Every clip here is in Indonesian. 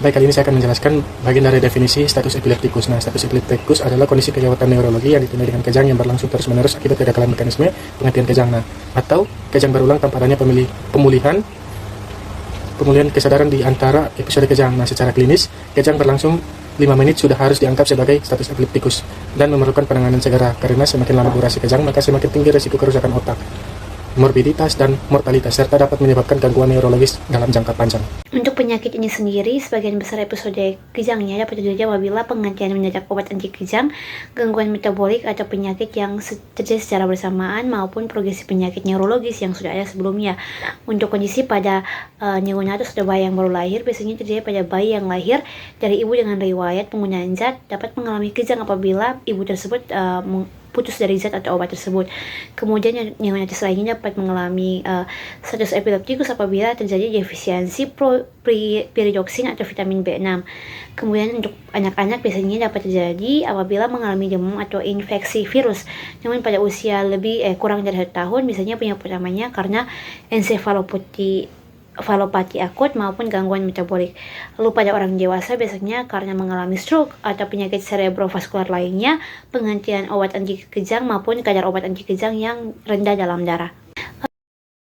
Baik, kali ini saya akan menjelaskan bagian dari definisi status epileptikus. Nah, status epileptikus adalah kondisi kegawatan neurologi yang ditandai dengan kejang yang berlangsung terus-menerus akibat kegagalan mekanisme penghentian kejang. Nah, atau kejang berulang tanpa adanya pemulihan kesadaran di antara episode kejang. Nah, secara klinis, kejang berlangsung 5 menit sudah harus dianggap sebagai status epileptikus dan memerlukan penanganan segera, karena semakin lama durasi kejang, maka semakin tinggi risiko kerusakan otak, morbiditas, dan mortalitas, serta dapat menyebabkan gangguan neurologis dalam jangka panjang. Untuk penyakit ini sendiri, sebagian besar episode kejangnya dapat terjadi apabila penghentian mendadak obat anti kejang, gangguan metabolik atau penyakit yang terjadi secara bersamaan, maupun progresi penyakit neurologis yang sudah ada sebelumnya. Untuk kondisi pada neonatus atau bayi yang baru lahir, biasanya terjadi pada bayi yang lahir dari ibu dengan riwayat penggunaan zat dapat mengalami kejang apabila ibu tersebut putus dari zat atau obat tersebut. Kemudian neonatus lainnya dapat mengalami status epileptikus apabila terjadi defisiensi pyridoxine atau vitamin B6. Kemudian untuk anak-anak biasanya dapat terjadi apabila mengalami demam atau infeksi virus. Namun pada usia kurang dari 1 tahun biasanya penyebab utamanya karena encephalopati akut maupun gangguan metabolik. Lalu pada orang dewasa biasanya karena mengalami stroke atau penyakit cerebrovaskular lainnya, penghentian obat anti kejang maupun kadar obat anti kejang yang rendah dalam darah.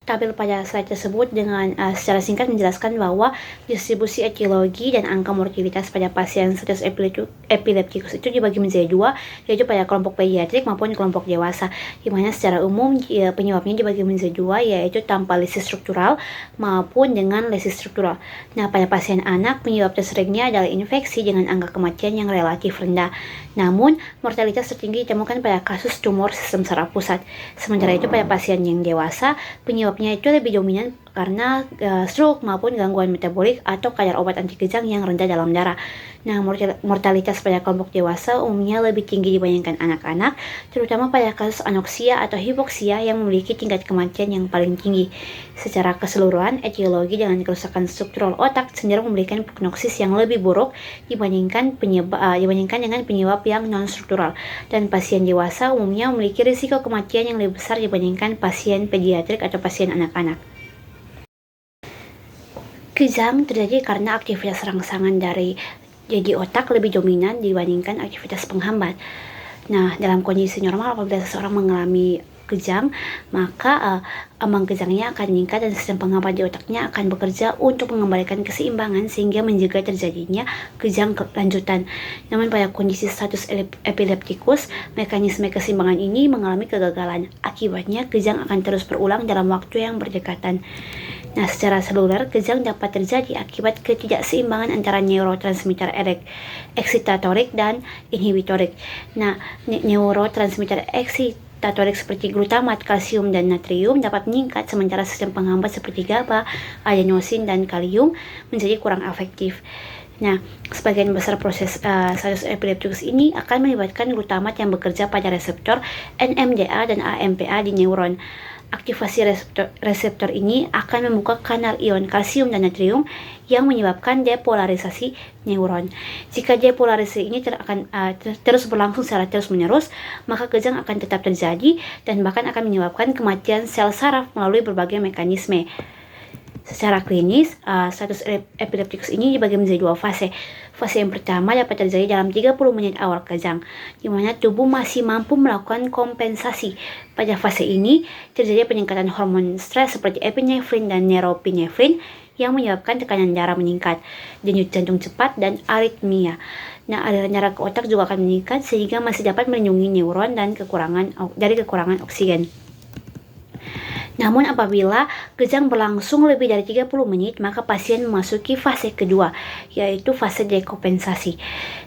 Tabel pada slide tersebut dengan secara singkat menjelaskan bahwa distribusi etiologi dan angka mortalitas pada pasien status epileptikus itu dibagi menjadi 2, yaitu pada kelompok pediatrik maupun kelompok dewasa, di mana secara umum penyebabnya dibagi menjadi 2, yaitu tanpa lesi struktural maupun dengan lesi struktural. Nah, pada pasien anak penyebab terseringnya adalah infeksi dengan angka kematian yang relatif rendah. Namun, mortalitas tertinggi ditemukan pada kasus tumor sistem saraf pusat. Sementara itu pada pasien yang dewasa penyebabnya itu lebih dominan karena stroke maupun gangguan metabolik atau kadar obat anti kejang yang rendah dalam darah. Nah, mortalitas pada kelompok dewasa umumnya lebih tinggi dibandingkan anak-anak, terutama pada kasus anoksia atau hipoksia yang memiliki tingkat kematian yang paling tinggi. Secara keseluruhan, etiologi dengan kerusakan struktural otak cenderung memberikan prognosis yang lebih buruk dibandingkan dengan penyebab yang non-struktural, dan pasien dewasa umumnya memiliki risiko kematian yang lebih besar dibandingkan pasien pediatrik atau pasien anak-anak. Kejang terjadi karena aktivitas rangsangan dari jadi otak lebih dominan dibandingkan aktivitas penghambat. Nah, dalam kondisi normal apabila seseorang mengalami kejang, maka ambang kejangnya akan meningkat dan sistem penghambat di otaknya akan bekerja untuk mengembalikan keseimbangan sehingga mencegah terjadinya kejang lanjutan. Namun pada kondisi status epileptikus, mekanisme keseimbangan ini mengalami kegagalan. Akibatnya kejang akan terus berulang dalam waktu yang berdekatan. Nah, secara seluler, kejang dapat terjadi akibat ketidakseimbangan antara neurotransmitter eksitatorik dan inhibitorik. Nah, neurotransmitter eksitatorik seperti glutamat, kalsium, dan natrium dapat meningkat, sementara sistem penghambat seperti GABA, adenosin, dan kalium menjadi kurang efektif. Nah, sebagian besar proses status epileptikus ini akan melibatkan glutamat yang bekerja pada reseptor NMDA dan AMPA di neuron. Aktivasi reseptor ini akan membuka kanal ion kalsium dan natrium yang menyebabkan depolarisasi neuron. Jika depolarisasi ini terus berlangsung secara terus-menerus, maka kejang akan tetap terjadi dan bahkan akan menyebabkan kematian sel saraf melalui berbagai mekanisme. Secara klinis, status epileptikus ini dibagi menjadi 2 fase. Fase yang pertama dapat terjadi dalam 30 menit awal kejang, di mana tubuh masih mampu melakukan kompensasi. Pada fase ini, terjadi peningkatan hormon stres seperti epinefrin dan norepinefrin yang menyebabkan tekanan darah meningkat, denyut jantung cepat, dan aritmia. Nah, aliran darah ke otak juga akan meningkat sehingga masih dapat melindungi neuron dan dari kekurangan oksigen. Namun apabila kejang berlangsung lebih dari 30 menit, maka pasien memasuki fase kedua, yaitu fase dekompensasi.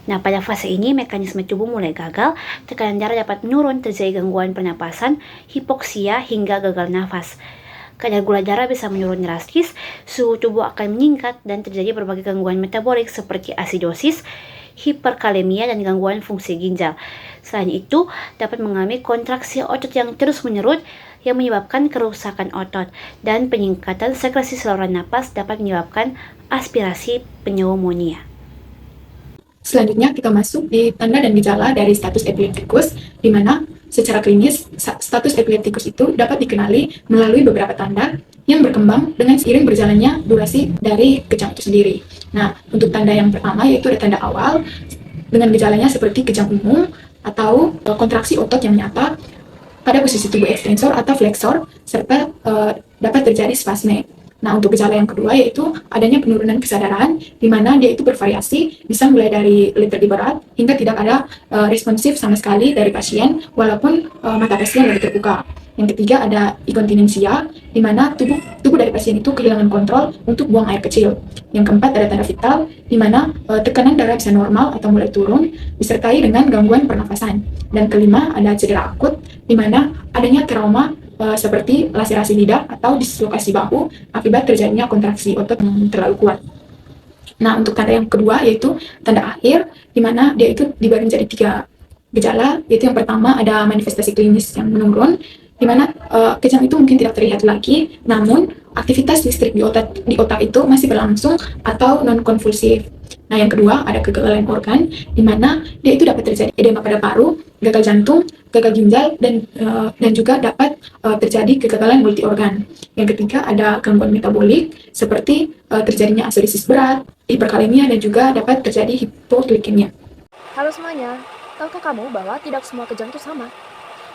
Nah, pada fase ini mekanisme tubuh mulai gagal, tekanan darah dapat menurun, terjadi gangguan pernapasan, hipoksia, hingga gagal nafas. Kadar gula darah bisa menurun drastis, suhu tubuh akan meningkat, dan terjadi berbagai gangguan metabolik seperti asidosis, hiperkalemia, dan gangguan fungsi ginjal. Selain itu, dapat mengalami kontraksi otot yang terus-menerus yang menyebabkan kerusakan otot, dan peningkatan sekresi saluran napas dapat menyebabkan aspirasi pneumonia. Selanjutnya kita masuk di tanda dan gejala dari status epileptikus, di mana secara klinis, status epileptikus itu dapat dikenali melalui beberapa tanda yang berkembang dengan seiring berjalannya durasi dari kejang itu sendiri. Nah, untuk tanda yang pertama yaitu ada tanda awal dengan gejalanya seperti kejang umum atau kontraksi otot yang nyata pada posisi tubuh ekstensor atau flexor, serta dapat terjadi spasme. Nah, untuk gejala yang kedua yaitu adanya penurunan kesadaran, di mana dia itu bervariasi, bisa mulai dari lethargi berat hingga tidak ada responsif sama sekali dari pasien, walaupun mata pasien lebih terbuka. Yang ketiga ada inkontinensia, di mana tubuh dari pasien itu kehilangan kontrol untuk buang air kecil. Yang keempat ada tanda vital, di mana tekanan darah bisa normal atau mulai turun, disertai dengan gangguan pernafasan. Dan kelima ada cedera akut, di mana adanya trauma seperti laserasi lidah atau dislokasi bahu akibat terjadinya kontraksi otot yang terlalu kuat. Nah, untuk tanda yang kedua yaitu tanda akhir, di mana dia itu dibagi menjadi 3 gejala, yaitu yang pertama ada manifestasi klinis yang menurun, di mana kejang itu mungkin tidak terlihat lagi, namun aktivitas listrik di otak itu masih berlangsung atau non-konvulsif. Nah, yang kedua ada kegagalan organ, di mana dia itu dapat terjadi edema pada paru, gagal jantung, gagal ginjal, dan juga dapat terjadi kegagalan multi organ. Yang ketiga ada gangguan metabolik seperti terjadinya asorisis berat, hiperkalemia, dan juga dapat terjadi hipoglikemia. Halo semuanya, tahukah kamu bahwa tidak semua kejang itu sama?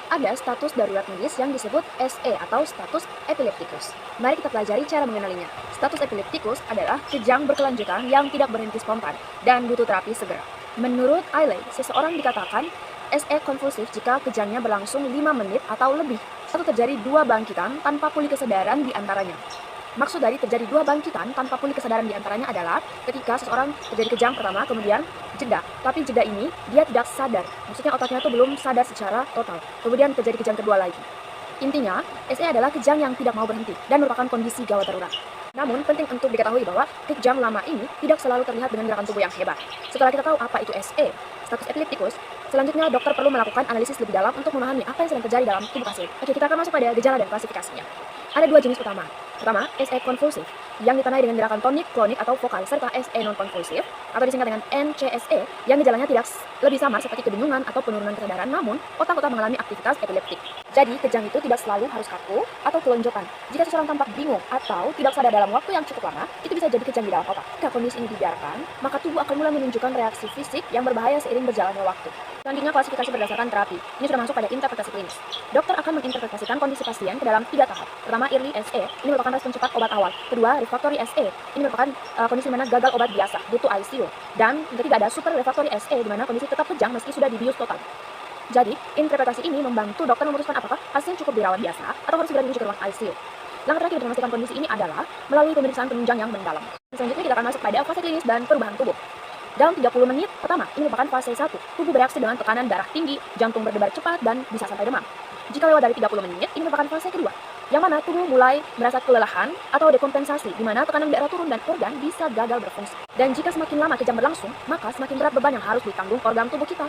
Ada status darurat medis yang disebut SE atau status epileptikus. Mari kita pelajari cara mengenalinya. Status epileptikus adalah kejang berkelanjutan yang tidak berhenti spontan dan butuh terapi segera. Menurut Eiley, seseorang dikatakan SE konvulsif jika kejangnya berlangsung 5 menit atau lebih, atau terjadi 2 bangkitan tanpa pulih kesadaran di antaranya. Maksud dari terjadi 2 bangkitan tanpa pulih kesadaran di antaranya adalah ketika seseorang terjadi kejang pertama, kemudian jeda. Tapi jeda ini dia tidak sadar. Maksudnya otaknya itu belum sadar secara total. Kemudian terjadi kejang kedua lagi. Intinya, SE adalah kejang yang tidak mau berhenti dan merupakan kondisi gawat darurat. Namun, penting untuk diketahui bahwa kejang lama ini tidak selalu terlihat dengan gerakan tubuh yang hebat. Setelah kita tahu apa itu SE, status epileptikus, selanjutnya dokter perlu melakukan analisis lebih dalam untuk memahami apa yang sedang terjadi dalam tubuh pasien. Oke, kita akan masuk pada gejala dan klasifikasinya. Ada 2 jenis utama. Pertama, SE konvulsif, yang ditandai dengan gerakan tonik, klonik, atau vokal, serta SE non-konvulsif, atau disingkat dengan NCSE, yang gejalanya tidak lebih samar seperti kebingungan atau penurunan kesadaran, namun otak-otak mengalami aktivitas epileptik. Jadi, kejang itu tidak selalu harus kaku atau kelonjokan. Jika seseorang tampak bingung atau tidak sadar dalam waktu yang cukup lama, itu bisa jadi kejang di dalam otak. Jika kondisi ini dibiarkan, maka tubuh akan mulai menunjukkan reaksi fisik yang berbahaya seiring berjalannya waktu. Selanjutnya, klasifikasi berdasarkan terapi. Ini sudah masuk pada interpretasi klinis. Dokter akan menginterpretasikan kondisi pasien ke dalam 3 tahap. Pertama, early SE, ini merupakan respon cepat obat awal. Kedua, refractory SE, ini merupakan kondisi di mana gagal obat biasa, butuh ICU. Dan yang ketiga ada super refractory SE, di mana kondisi tetap kejang meski sudah dibius total. Jadi, interpretasi ini membantu dokter memutuskan apakah pasien cukup dirawat biasa atau harus segera dirujuk ke ruang ICU. Langkah terakhir untuk memastikan kondisi ini adalah melalui pemeriksaan penunjang yang mendalam. Selanjutnya kita akan masuk pada fase klinis dan perubahan tubuh. Dalam 30 menit pertama, ini merupakan fase 1. Tubuh bereaksi dengan tekanan darah tinggi, jantung berdebar cepat, dan bisa sampai demam. Jika lewat dari 30 menit, ini merupakan fase kedua, yang mana tubuh mulai merasa kelelahan atau dekompensasi, di mana tekanan darah turun dan organ bisa gagal berfungsi. Dan jika semakin lama kejang berlangsung, maka semakin berat beban yang harus ditanggung organ tubuh kita.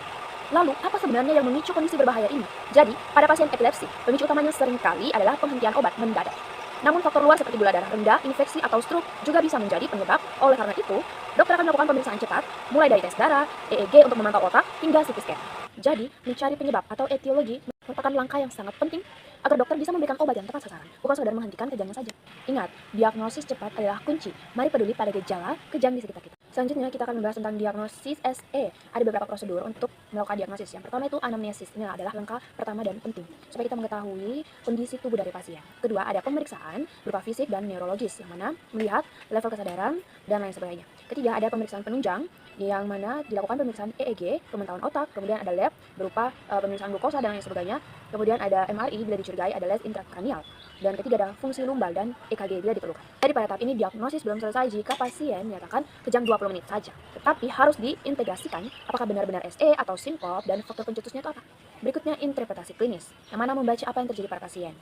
Lalu, apa sebenarnya yang memicu kondisi berbahaya ini? Jadi, pada pasien epilepsi, pemicu utamanya seringkali adalah penghentian obat mendadak. Namun faktor luar seperti gula darah rendah, infeksi, atau stroke juga bisa menjadi penyebab. Oleh karena itu, dokter akan melakukan pemeriksaan cepat, mulai dari tes darah, EEG untuk memantau otak, hingga CT scan. Jadi, mencari penyebab atau etiologi merupakan langkah yang sangat penting agar dokter bisa memberikan obat yang tepat sasaran, bukan sekedar menghentikan kejangnya saja. Ingat, diagnosis cepat adalah kunci. Mari peduli pada gejala kejang di sekitar kita. Selanjutnya kita akan membahas tentang diagnosis SE. Ada beberapa prosedur untuk melakukan diagnosis. Yang pertama itu anamnesis. Ini adalah langkah pertama dan penting supaya kita mengetahui kondisi tubuh dari pasien. Kedua, ada pemeriksaan berupa fisik dan neurologis yang mana melihat level kesadaran dan lain sebagainya. Ketiga, ada pemeriksaan penunjang yang mana dilakukan pemeriksaan EEG, pemantauan otak, kemudian ada lab berupa pemeriksaan glukosa dan lain sebagainya. Kemudian ada MRI bila dicurigai ada les intrakranial. Dan ketiga ada fungsi lumbal dan EKG bila diperlukan. Jadi pada tahap ini diagnosis belum selesai jika pasien menyatakan kejang 20 menit saja. Tetapi harus diintegrasikan apakah benar-benar SE atau sinkop dan faktor pencetusnya itu apa. Berikutnya interpretasi klinis, yang mana membaca apa yang terjadi pada pasien.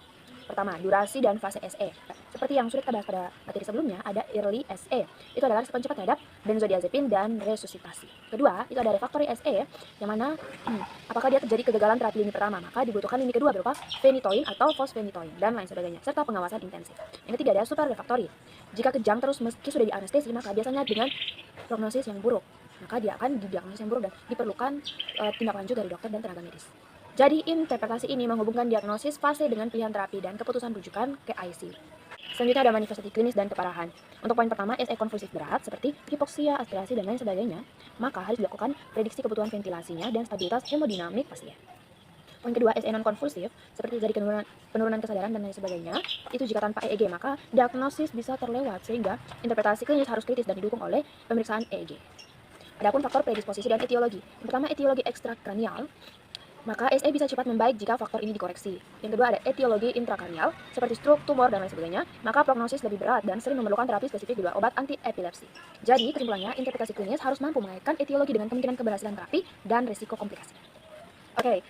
Pertama, durasi dan fase SE. Seperti yang sudah kita bahas pada materi sebelumnya, ada early SE. Itu adalah respon cepat terhadap benzodiazepin dan resusitasi. Kedua, itu ada refractory SE, yang mana apakah dia terjadi kegagalan terapi lini pertama, maka dibutuhkan lini kedua berupa phenytoin atau fosfenitoin dan lain sebagainya, serta pengawasan intensif. Yang ketiga ada super refractory. Jika kejang terus meski sudah dianestesi, maka biasanya dengan prognosis yang buruk. Maka dia akan didiagnosis yang buruk dan diperlukan tindak lanjut dari dokter dan tenaga medis. Jadi, interpretasi ini menghubungkan diagnosis fase dengan pilihan terapi dan keputusan rujukan ke IC. Selanjutnya ada manifestasi klinis dan keparahan. Untuk poin pertama, SE konvulsif berat seperti hipoksia, aspirasi, dan lain sebagainya, maka harus dilakukan prediksi kebutuhan ventilasinya dan stabilitas hemodinamik pasien. Poin kedua, SE non-konvulsif, seperti terjadi penurunan kesadaran dan lain sebagainya, itu jika tanpa EEG, maka diagnosis bisa terlewat, sehingga interpretasi klinis harus kritis dan didukung oleh pemeriksaan EEG. Adapun faktor predisposisi dan etiologi. Yang pertama, etiologi ekstrakranial, maka SE bisa cepat membaik jika faktor ini dikoreksi. Yang kedua ada etiologi intrakranial, seperti stroke, tumor, dan lain sebagainya, maka prognosis lebih berat dan sering memerlukan terapi spesifik di luar obat anti-epilepsi. Jadi, kesimpulannya, interpretasi klinis harus mampu mengaitkan etiologi dengan kemungkinan keberhasilan terapi dan risiko komplikasi. Oke,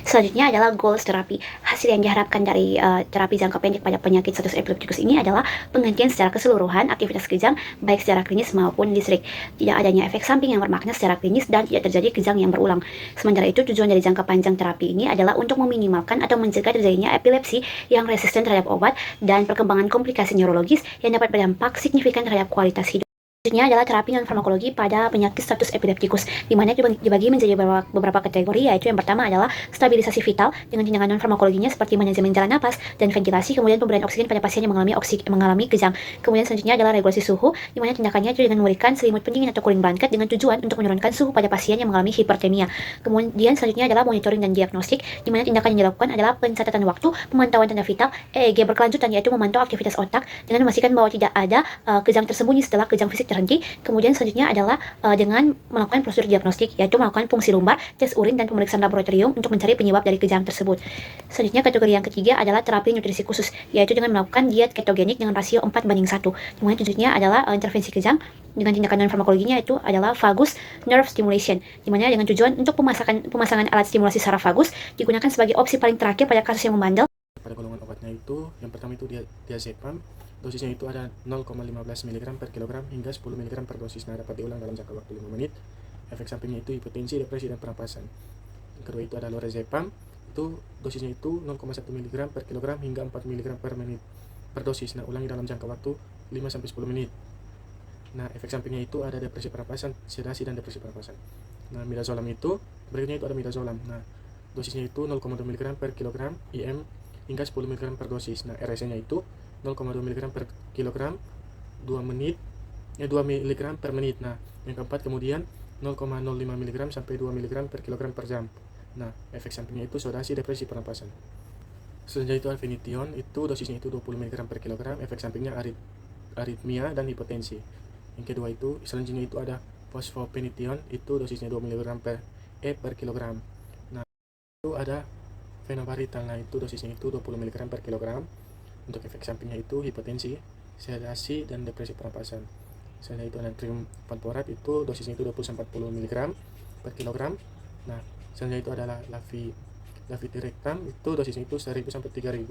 Selanjutnya adalah goals terapi. Hasil yang diharapkan dari terapi jangka pendek pada penyakit status epileptikus ini adalah penghentian secara keseluruhan aktivitas kejang, baik secara klinis maupun listrik. Tidak adanya efek samping yang bermakna secara klinis dan tidak terjadi kejang yang berulang. Sementara itu, tujuan dari jangka panjang terapi ini adalah untuk meminimalkan atau mencegah terjadinya epilepsi yang resisten terhadap obat dan perkembangan komplikasi neurologis yang dapat berdampak signifikan terhadap kualitas hidup. Selanjutnya adalah terapi non-farmakologi pada penyakit status epileptikus, di mana dibagi menjadi beberapa kategori, yaitu yang pertama adalah stabilisasi vital dengan tindakan non-farmakologinya seperti manajemen jalan napas dan ventilasi, kemudian pemberian oksigen pada pasien yang mengalami kejang. Kemudian selanjutnya adalah regulasi suhu, di mana tindakannya itu dengan memberikan selimut pendingin atau cooling blanket dengan tujuan untuk menurunkan suhu pada pasien yang mengalami hipertermia. Kemudian selanjutnya adalah monitoring dan diagnostik, di mana tindakan yang dilakukan adalah pencatatan waktu, pemantauan tanda vital, EEG berkelanjutan, yaitu memantau aktivitas otak dengan memastikan bahwa tidak ada kejang tersembunyi setelah kejang fisik terhenti. Kemudian selanjutnya adalah dengan melakukan prosedur diagnostik, yaitu melakukan fungsi lumbar, tes urin, dan pemeriksaan laboratorium untuk mencari penyebab dari kejang tersebut. Selanjutnya kategori yang ketiga adalah terapi nutrisi khusus, yaitu dengan melakukan diet ketogenik dengan rasio 4:1. Kemudian selanjutnya adalah intervensi kejang dengan tindakan non-farmakologinya itu adalah vagus nerve stimulation, di mana dengan tujuan untuk pemasangan alat stimulasi saraf vagus digunakan sebagai opsi paling terakhir pada kasus yang membandel. Pada golongan obatnya itu, yang pertama itu diazepam, dosisnya itu ada 0,15 mg per kilogram hingga 10 mg per dosis. Nah, dapat diulang dalam jangka waktu 5 menit. Efek sampingnya itu hipotensi, depresi, dan pernapasan. Yang kedua itu ada lorazepam, itu dosisnya itu 0,1 mg per kilogram hingga 4 mg per menit per dosis. Nah, ulangi dalam jangka waktu 5-10 menit. Nah, efek sampingnya itu ada depresi pernapasan, sedasi, dan depresi pernapasan. Nah, midazolam itu, berikutnya itu ada midazolam. Nah, dosisnya itu 0,2 mg per kilogram IM hingga 10 mg per dosis. Nah, RSE-nya itu 0,2 mg per kilogram 2 mg per menit. Nah, yang keempat kemudian 0,05 mg sampai 2 mg per kilogram per jam. Nah, efek sampingnya itu sedasi, depresi, pernapasan. Selanjutnya itu alfenition, itu dosisnya itu 20 mg per kilogram, efek sampingnya aritmia dan hipotensi. Yang kedua itu selanjutnya itu ada fosfopenition, itu dosisnya 2 mg per kilogram. Nah, itu ada fenobarital. Nah, itu dosisnya itu 20 mg per kilogram. Untuk efek sampingnya itu hipotensi, sedasi, dan depresi pernapasan. Selanjutnya itu natrium valproat, itu dosisnya itu 20-40 mg per kilogram. Nah, selanjutnya itu adalah lavitirectam, itu dosisnya itu 1000 sampai 3000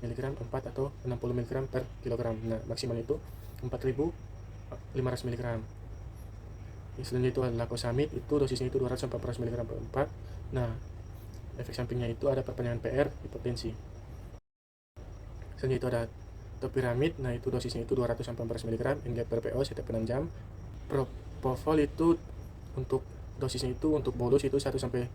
mg 4 atau 60 mg per kilogram. Nah, maksimal itu 4500 mg. Selanjutnya itu adalah lacosamid, itu dosisnya itu 200 sampai 400 mg per 4. Nah, efek sampingnya itu ada perpanjangan PR, hipotensi. Selanjutnya itu ada topiramid, nah itu dosisnya itu 200 sampai 400 mg NG per PO setiap 6 jam. Propofol itu untuk dosisnya itu untuk bolus itu 1 sampai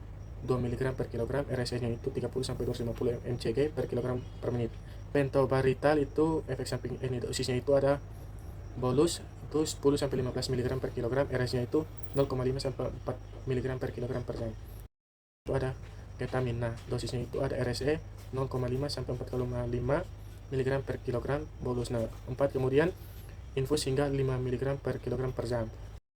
2 mg per kilogram, RSE-nya itu 30 sampai 250 mcg per kilogram per menit. Pentobarbital itu efek samping ini dosisnya itu ada bolus itu 10 sampai 15 mg per kilogram, RSE-nya itu 0,5 sampai 4 mg per kilogram per jam. Itu ada ketamin, nah dosisnya itu ada RSE 0,5 sampai 4,5 mg per kilogram bolus. Nah, 4 kemudian infus hingga 5 mg per kilogram per jam.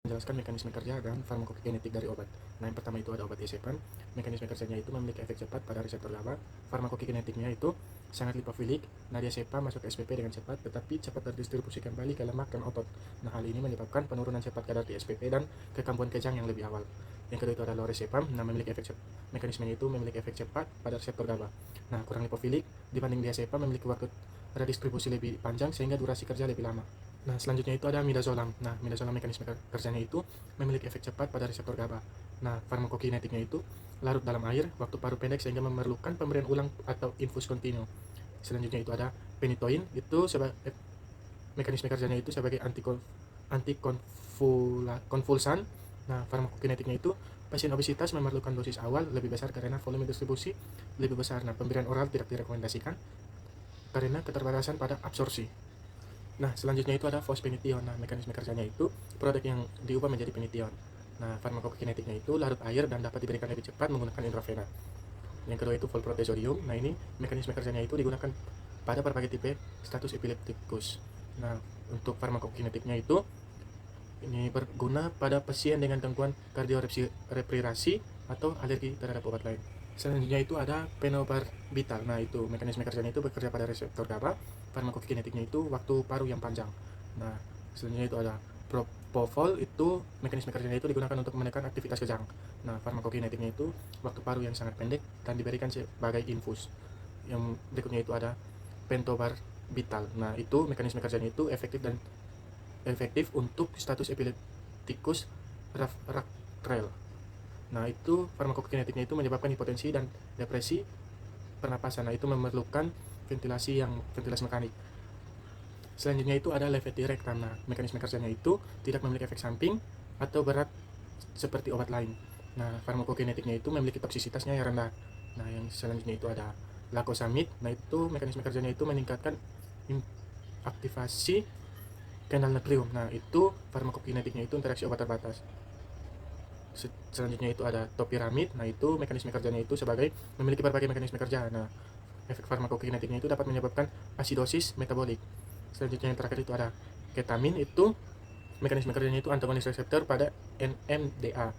Menjelaskan mekanisme kerja dan farmakokinetik dari obat. Nah, yang pertama itu ada obat diazepam. Mekanisme kerjanya itu memiliki efek cepat pada reseptor GABA. Farmakokinetiknya itu sangat lipofilik. Nah, diazepam masuk ke SPP dengan cepat, tetapi cepat terdistribusi kembali ke lemak dan otot. Nah, hal ini menyebabkan penurunan cepat kadar di SPP dan kekambuhan kejang yang lebih awal. Yang kedua itu ada lorazepam. Nah, memiliki efek cepat. Mekanismenya itu memiliki efek cepat pada reseptor GABA. Nah, kurang lipofilik dibanding diazepam, memiliki waktu redistribusi lebih panjang sehingga durasi kerja lebih lama. Nah, selanjutnya itu ada midazolam. Nah, midazolam mekanisme kerjanya itu memiliki efek cepat pada reseptor GABA. Nah, farmakokinetiknya itu larut dalam air, waktu paru pendek sehingga memerlukan pemberian ulang atau infus kontinu. Selanjutnya itu ada penitoin, itu mekanisme kerjanya itu sebagai antikonvulsan. Nah, farmakokinetiknya itu Pasien obesitas memerlukan dosis awal lebih besar karena volume distribusi lebih besar. Nah, pemberian oral tidak direkomendasikan karena keterbatasan pada absorpsi. Nah, selanjutnya itu ada fosfenition. Nah, mekanisme kerjanya itu produk yang diubah menjadi penitione. Nah, farmakokinetiknya itu larut air dan dapat diberikan lebih cepat menggunakan intravena. Yang kedua itu volproteazonium. Nah, ini mekanisme kerjanya itu digunakan pada berbagai tipe status epilepticus. Nah, untuk farmakokinetiknya itu ini berguna pada pasien dengan gangguan kardiorespirasi atau alergi terhadap obat lain. Selanjutnya itu ada phenobarbital. Nah, itu mekanisme kerjanya itu bekerja pada reseptor GABA. Farmakokinetiknya itu waktu paru yang panjang. Nah, selanjutnya itu ada propofol. Itu mekanisme kerjanya itu digunakan untuk menekan aktivitas kejang. Nah, farmakokinetiknya itu waktu paru yang sangat pendek dan diberikan sebagai infus. Yang berikutnya itu ada pentobarbital. Nah, itu mekanisme kerjanya itu efektif untuk status epilepticus refractaire. Nah, itu farmakokinetiknya itu menyebabkan hipotensi dan depresi pernapasan. Nah, itu memerlukan ventilasi mekanik. Selanjutnya itu ada levetiracetam. Nah, mekanisme kerjanya itu tidak memiliki efek samping atau berat seperti obat lain. Nah, farmakokinetiknya itu memiliki toksisitasnya yang rendah. Nah, yang selanjutnya itu ada lacosamid. Nah, itu mekanisme kerjanya itu meningkatkan aktivasi kanal natrium. Nah, itu farmakokinetiknya itu interaksi obat terbatas. Selanjutnya itu ada topiramid. Nah, itu mekanisme kerjanya itu sebagai memiliki berbagai mekanisme kerja. Nah, efek farmakokinetiknya itu dapat menyebabkan asidosis metabolik. Selanjutnya yang terakhir itu ada ketamin. Itu mekanisme kerjanya itu antagonis reseptor pada NMDA.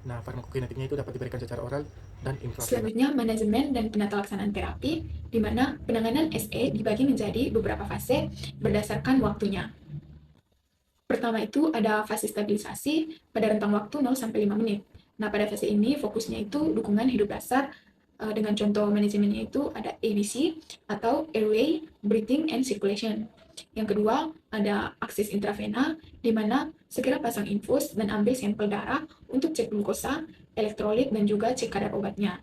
Nah, farmakokinetiknya itu dapat diberikan secara oral dan intravena. Selanjutnya, manajemen dan penata laksanaan terapi, di mana penanganan SE dibagi menjadi beberapa fase berdasarkan waktunya. Pertama itu ada fase stabilisasi pada rentang waktu 0-5 menit. Nah, pada fase ini fokusnya itu dukungan hidup dasar dengan contoh manajemennya itu ada ABC atau airway, breathing, and circulation. Yang kedua ada akses intravena, di mana segera pasang infus dan ambil sampel darah untuk cek glukosa, elektrolit, dan juga cek kadar obatnya.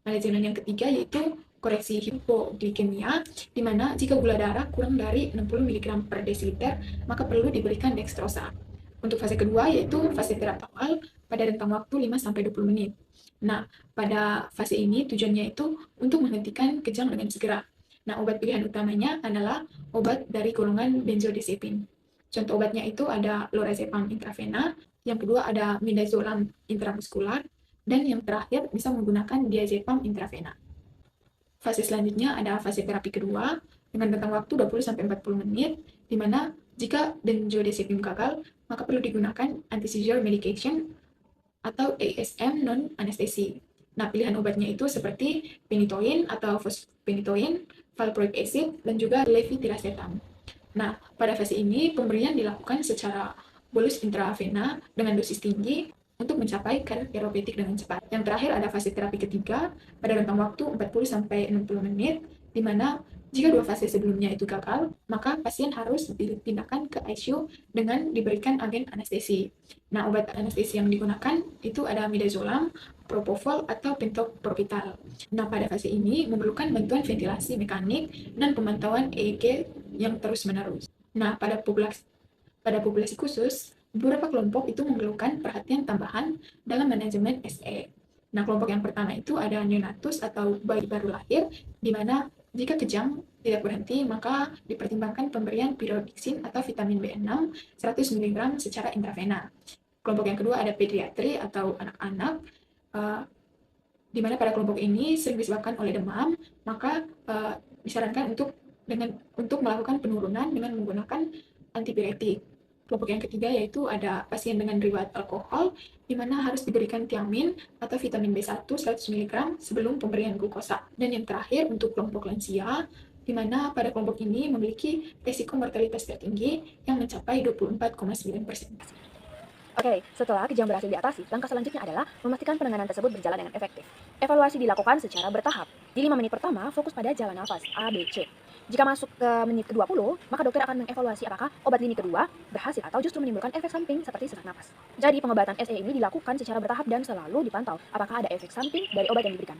Manajemen yang ketiga yaitu koreksi hipoglikemia, di mana jika gula darah kurang dari 60 mg per desiliter, maka perlu diberikan dextrosa. Untuk fase kedua yaitu fase terapi awal pada rentang waktu 5-20 menit. Nah, pada fase ini tujuannya itu untuk menghentikan kejang dengan segera. Nah, obat pilihan utamanya adalah obat dari golongan benzodiazepin. Contoh obatnya itu ada lorazepam intravena, yang kedua ada midazolam intramuskular, dan yang terakhir bisa menggunakan diazepam intravena. Fase selanjutnya ada fase terapi kedua dengan rentang waktu 20-40 menit, di mana jika benzodiazepin gagal, maka perlu digunakan anti-seizure medication atau ASM non-anestesi. Nah, pilihan obatnya itu seperti phenytoin atau fosphenytoin, valproic acid, dan juga levetiracetam. Nah, pada fase ini pemberian dilakukan secara bolus intravena dengan dosis tinggi untuk mencapai kadar terapeutik dengan cepat. Yang terakhir ada fase terapi ketiga pada rentang waktu 40-60 menit, di mana jika dua fase sebelumnya itu gagal, maka pasien harus dipindahkan ke ICU dengan diberikan agen anestesi. Nah, obat anestesi yang digunakan itu ada midazolam, propofol, atau pentopropital. Nah, pada fase ini memerlukan bantuan ventilasi mekanik dan pemantauan EEG yang terus-menerus. Nah, pada populasi khusus, beberapa kelompok itu memerlukan perhatian tambahan dalam manajemen SE. Nah, kelompok yang pertama itu ada neonatus atau bayi baru lahir, di mana jika kejang tidak berhenti, maka dipertimbangkan pemberian pyridoxine atau vitamin B6 100 mg secara intravena. Kelompok yang kedua ada pediatri atau anak-anak, di mana pada kelompok ini sering disebabkan oleh demam, maka disarankan untuk melakukan penurunan dengan menggunakan antipiretik. Kelompok yang ketiga yaitu ada pasien dengan riwayat alkohol, di mana harus diberikan tiamin atau vitamin B1 100 mg sebelum pemberian glukosa. Dan yang terakhir untuk kelompok lansia, di mana pada kelompok ini memiliki risiko mortalitas tertinggi yang mencapai 24,9%. Oke, setelah kejang berhasil diatasi, langkah selanjutnya adalah memastikan penanganan tersebut berjalan dengan efektif. Evaluasi dilakukan secara bertahap. Di 5 menit pertama, fokus pada jalan nafas, A, B, C. Jika masuk ke menit ke-20, maka dokter akan mengevaluasi apakah obat lini kedua berhasil atau justru menimbulkan efek samping seperti sesak napas. Jadi, pengobatan SE ini dilakukan secara bertahap dan selalu dipantau apakah ada efek samping dari obat yang diberikan.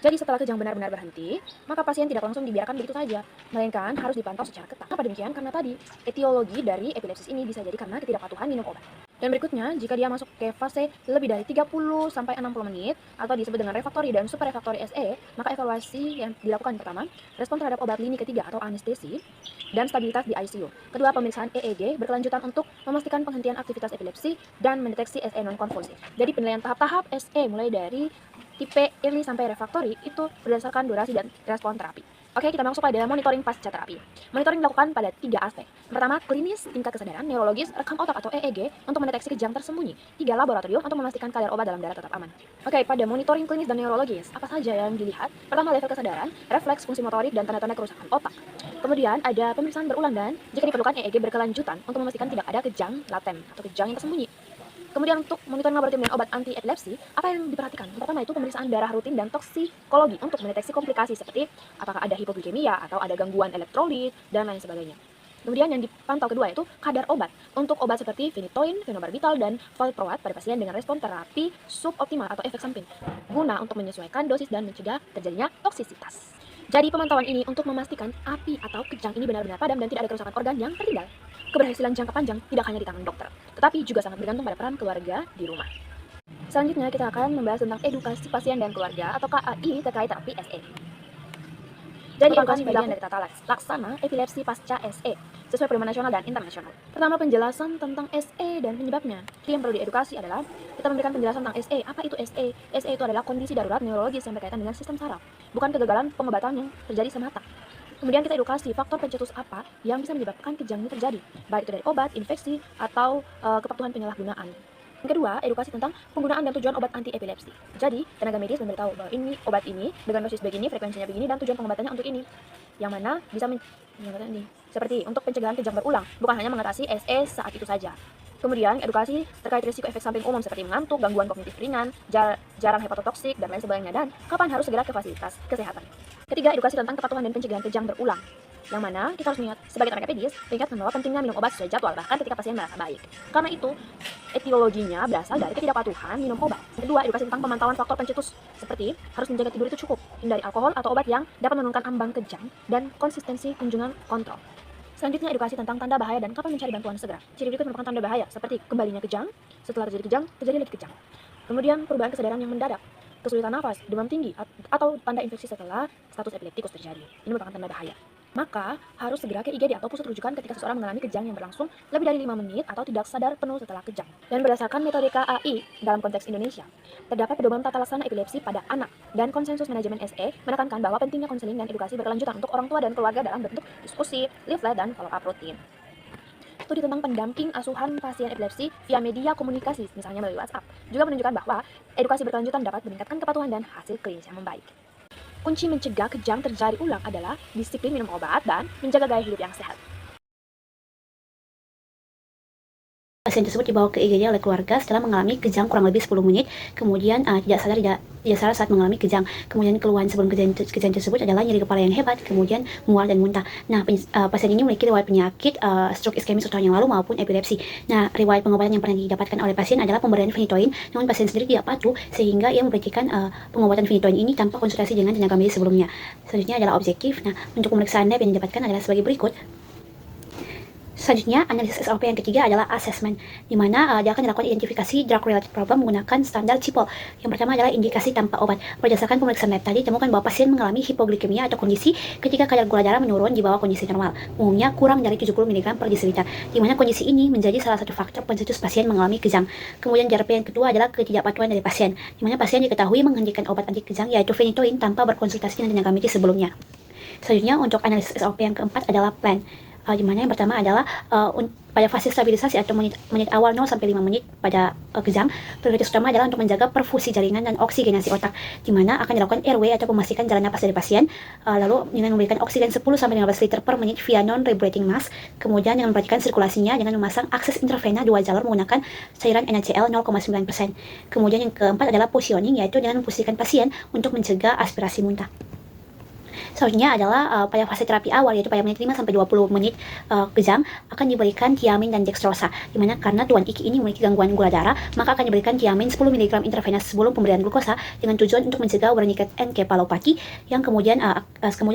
Jadi setelah kejang benar-benar berhenti, maka pasien tidak langsung dibiarkan begitu saja, melainkan harus dipantau secara ketat. Kenapa demikian? Karena tadi, etiologi dari epilepsis ini bisa jadi karena ketidakpatuhan minum obat. Dan berikutnya, jika dia masuk ke fase lebih dari 30 sampai 60 menit atau disebut dengan refraktori dan super refraktori SE, maka evaluasi yang dilakukan pertama, respon terhadap obat lini ketiga atau anestesi dan stabilitas di ICU. Kedua, pemeriksaan EEG berkelanjutan untuk memastikan penghentian aktivitas epilepsi dan mendeteksi SE non-konvulsif. Jadi penilaian tahap-tahap SE mulai dari tipe early sampai refraktori itu berdasarkan durasi dan respon terapi. Oke, kita masuk pada monitoring pasca terapi. Monitoring dilakukan pada 3 aspek. Pertama, klinis, tingkat kesadaran, neurologis, rekam otak atau EEG untuk mendeteksi kejang tersembunyi. 3, laboratorium untuk memastikan kadar obat dalam darah tetap aman. Oke, pada monitoring klinis dan neurologis, apa saja yang dilihat? Pertama, level kesadaran, refleks, fungsi motorik, dan tanda-tanda kerusakan otak. Kemudian ada pemeriksaan berulang dan jika diperlukan EEG berkelanjutan untuk memastikan tidak ada kejang laten atau kejang yang tersembunyi. Kemudian untuk monitoring laboratorium dan obat anti epilepsi, apa yang diperhatikan? Pertama itu pemeriksaan darah rutin dan toksikologi untuk mendeteksi komplikasi seperti apakah ada hipoglikemia atau ada gangguan elektrolit dan lain sebagainya. Kemudian yang dipantau kedua itu kadar obat. Untuk obat seperti phenytoin, phenobarbital, dan valproat pada pasien dengan respon terapi suboptimal atau efek samping, guna untuk menyesuaikan dosis dan mencegah terjadinya toksisitas. Jadi pemantauan ini untuk memastikan api atau kejang ini benar-benar padam dan tidak ada kerusakan organ yang tertinggal. Keberhasilan jangka panjang tidak hanya di tangan dokter, tetapi juga sangat bergantung pada peran keluarga di rumah. Selanjutnya kita akan membahas tentang edukasi pasien dan keluarga atau KAI terkait terapi SE. Jadi edukasi bagian dari tata laksana epilepsi pasca SE sesuai pedoman nasional dan internasional. Pertama, penjelasan tentang SE dan penyebabnya. Jadi yang perlu diedukasi adalah kita memberikan penjelasan tentang SE. Apa itu SE? SE itu adalah kondisi darurat neurologis yang berkaitan dengan sistem saraf, bukan kegagalan pengobatan yang terjadi semata. Kemudian kita edukasi faktor pencetus apa yang bisa menyebabkan kejang ini terjadi, baik itu dari obat, infeksi, atau kepatuhan penyalahgunaan. Yang kedua, edukasi tentang penggunaan dan tujuan obat anti epilepsi. Jadi, tenaga medis memberitahu bahwa ini obat ini dengan dosis begini, frekuensinya begini, dan tujuan pengobatannya untuk ini. Yang mana bisa seperti untuk pencegahan kejang berulang, bukan hanya mengatasi SE saat itu saja. Kemudian, edukasi terkait risiko efek samping umum seperti mengantuk, gangguan kognitif ringan, jarang hepatotoksik, dan lain sebagainya, dan kapan harus segera ke fasilitas kesehatan. Ketiga, edukasi tentang kepatuhan dan pencegahan kejang berulang. Yang mana kita harus mengingat sebagai tenaga medis, bahwa pentingnya minum obat sesuai jadwal bahkan ketika pasien merasa baik. Karena itu, etiologinya berasal dari ketidakpatuhan minum obat. Kedua, edukasi tentang pemantauan faktor pencetus seperti harus menjaga tidur itu cukup, hindari alkohol atau obat yang dapat menurunkan ambang kejang, dan konsistensi kunjungan kontrol. Selanjutnya, edukasi tentang tanda bahaya dan kapan mencari bantuan segera. Ciri berikut merupakan tanda bahaya seperti kembalinya kejang, setelah terjadi kejang, terjadi lagi kejang. Kemudian perubahan kesadaran yang mendadak, kesulitan nafas, demam tinggi, atau tanda infeksi setelah status epileptikus terjadi. Ini merupakan tanda bahaya. Maka harus segera ke IGD atau pusat rujukan ketika seseorang mengalami kejang yang berlangsung lebih dari 5 menit atau tidak sadar penuh setelah kejang. Dan berdasarkan metode KAI dalam konteks Indonesia, terdapat pedoman tata laksana epilepsi pada anak dan konsensus manajemen SE menekankan bahwa pentingnya konseling dan edukasi berkelanjutan untuk orang tua dan keluarga dalam bentuk diskusi, leaflet, dan follow up rutin. Studi tentang pendamping asuhan pasien epilepsi via media komunikasi, misalnya melalui WhatsApp, juga menunjukkan bahwa edukasi berkelanjutan dapat meningkatkan kepatuhan dan hasil klinis yang membaik. Kunci mencegah kejang terjadi ulang adalah disiplin minum obat dan menjaga gaya hidup yang sehat. Pasien tersebut dibawa ke IGD oleh keluarga setelah mengalami kejang kurang lebih 10 menit, kemudian tidak sadar saat mengalami kejang. Kemudian keluhan sebelum kejang tersebut adalah nyeri kepala yang hebat, kemudian mual dan muntah. Nah, pasien ini memiliki riwayat penyakit stroke iskemik tahun yang lalu maupun epilepsi. Nah, riwayat pengobatan yang pernah didapatkan oleh pasien adalah pemberian phenytoin, namun pasien sendiri tidak patuh sehingga ia memberikan pengobatan phenytoin ini tanpa konsultasi dengan tenaga medis sebelumnya. Selanjutnya adalah objektif. Nah, untuk pemeriksaan lab yang didapatkan adalah sebagai berikut. Selanjutnya, analisis SLP yang ketiga adalah assessment, di mana dia akan dilakukan identifikasi drug-related problem menggunakan standar CIPOL. Yang pertama adalah indikasi tanpa obat. Berdasarkan pemeriksaan lab tadi, ditemukan bahwa pasien mengalami hipoglikemia atau kondisi ketika kadar gula darah menurun di bawah kondisi normal, umumnya kurang dari 70 mg per desiliter, di mana kondisi ini menjadi salah satu faktor pencetus pasien mengalami kejang. Kemudian JRP yang kedua adalah ketidakpatuhan dari pasien, di mana pasien diketahui menghentikan obat anti kejang yaitu phenytoin tanpa berkonsultasi dengan tenaga medis sebelumnya. Selanjutnya, untuk analisis SLP yang keempat adalah plan. Di mana yang pertama adalah pada fase stabilisasi atau menit awal 0-5 menit pada kejang, prioritas utama adalah untuk menjaga perfusi jaringan dan oksigenasi otak, di mana akan dilakukan airway atau memastikan jalan napas dari pasien, lalu dengan memberikan oksigen 10-15 liter per menit via non-rebreathing mask, kemudian dengan memperhatikan sirkulasinya dengan memasang akses intravena 2 jalur menggunakan cairan NaCl 0,9%. Kemudian yang keempat adalah positioning, yaitu dengan memposisikan pasien untuk mencegah aspirasi muntah. Selanjutnya adalah pada fase terapi awal, yaitu pada menit 5-20 menit kejang akan diberikan tiamin dan dextrosa, dimana karena Tuan Iki ini memiliki gangguan gula darah, maka akan diberikan tiamin 10 mg intravenous sebelum pemberian glukosa dengan tujuan untuk mencegah wernicke encephalopathy, yang kemudian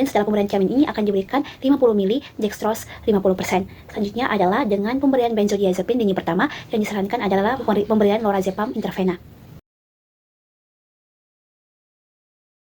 setelah pemberian tiamin ini akan diberikan 50 ml dextrose 50%. Selanjutnya adalah dengan pemberian benzodiazepin dini pertama, yang disarankan adalah pemberian lorazepam intravena.